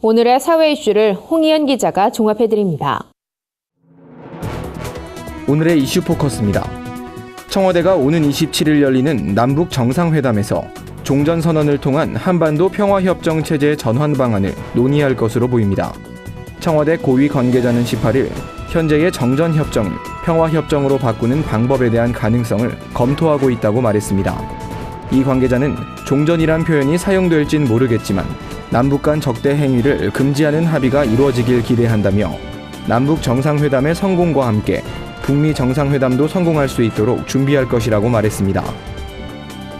오늘의 사회 이슈를 홍희연 기자가 종합해드립니다. 오늘의 이슈 포커스입니다. 청와대가 오는 27일 열리는 남북 정상회담에서 종전선언을 통한 한반도 평화협정 체제 전환 방안을 논의할 것으로 보입니다. 청와대 고위 관계자는 18일 현재의 정전협정을 평화협정으로 바꾸는 방법에 대한 가능성을 검토하고 있다고 말했습니다. 이 관계자는 종전이란 표현이 사용될진 모르겠지만 남북 간 적대 행위를 금지하는 합의가 이루어지길 기대한다며 남북 정상회담의 성공과 함께 북미 정상회담도 성공할 수 있도록 준비할 것이라고 말했습니다.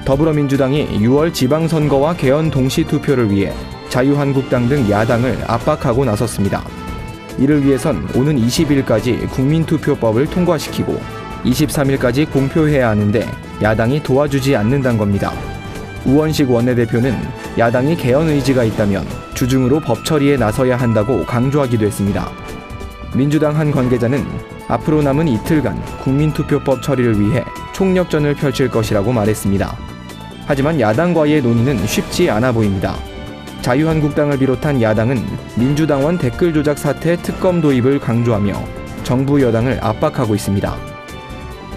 더불어민주당이 6월 지방선거와 개헌 동시투표를 위해 자유한국당 등 야당을 압박하고 나섰습니다. 이를 위해선 오는 20일까지 국민투표법을 통과시키고 23일까지 공표해야 하는데 야당이 도와주지 않는다는 겁니다. 우원식 원내대표는 야당이 개헌 의지가 있다면 주중으로 법 처리에 나서야 한다고 강조하기도 했습니다. 민주당 한 관계자는 앞으로 남은 이틀간 국민투표법 처리를 위해 총력전을 펼칠 것이라고 말했습니다. 하지만 야당과의 논의는 쉽지 않아 보입니다. 자유한국당을 비롯한 야당은 민주당원 댓글 조작 사태 특검 도입을 강조하며 정부 여당을 압박하고 있습니다.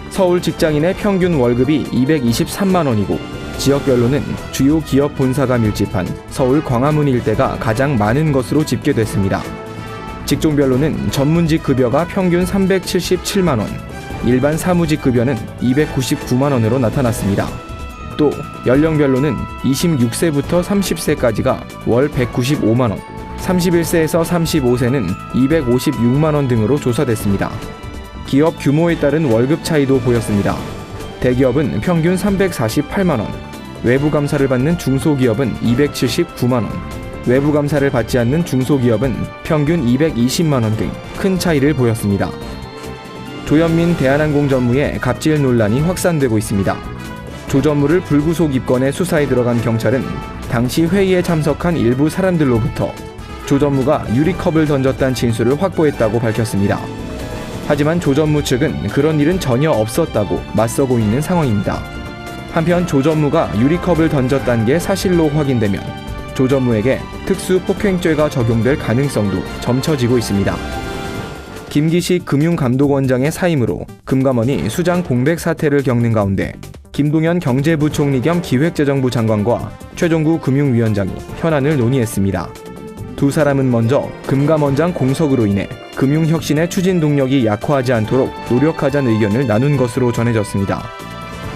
서울 직장인의 평균 월급이 223만 원이고 지역별로는 주요 기업 본사가 밀집한 서울 광화문 일대가 가장 많은 것으로 집계됐습니다. 직종별로는 전문직 급여가 평균 377만 원, 일반 사무직 급여는 299만 원으로 나타났습니다. 또 연령별로는 26세부터 30세까지가 월 195만 원, 31세에서 35세는 256만 원 등으로 조사됐습니다. 기업 규모에 따른 월급 차이도 보였습니다. 대기업은 평균 348만 원, 외부 감사를 받는 중소기업은 279만 원, 외부 감사를 받지 않는 중소기업은 평균 220만 원 등 큰 차이를 보였습니다. 조현민 대한항공 전무의 갑질 논란이 확산되고 있습니다. 조 전무를 불구속 입건해 수사에 들어간 경찰은 당시 회의에 참석한 일부 사람들로부터 조 전무가 유리컵을 던졌다는 진술을 확보했다고 밝혔습니다. 하지만 조 전무 측은 그런 일은 전혀 없었다고 맞서고 있는 상황입니다. 한편 조 전무가 유리컵을 던졌다는 게 사실로 확인되면 조 전무에게 특수폭행죄가 적용될 가능성도 점쳐지고 있습니다. 김기식 금융감독원장의 사임으로 금감원이 수장 공백 사태를 겪는 가운데 김동연 경제부총리 겸 기획재정부 장관과 최종구 금융위원장이 현안을 논의했습니다. 두 사람은 먼저 금감원장 공석으로 인해 금융혁신의 추진 동력이 약화하지 않도록 노력하자는 의견을 나눈 것으로 전해졌습니다.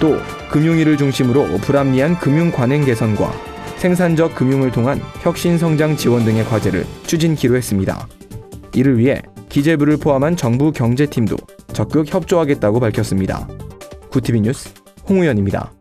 또 금융위를 중심으로 불합리한 금융관행 개선과 생산적 금융을 통한 혁신성장 지원 등의 과제를 추진키로 했습니다. 이를 위해 기재부를 포함한 정부 경제팀도 적극 협조하겠다고 밝혔습니다. 구티비 뉴스 홍우연입니다.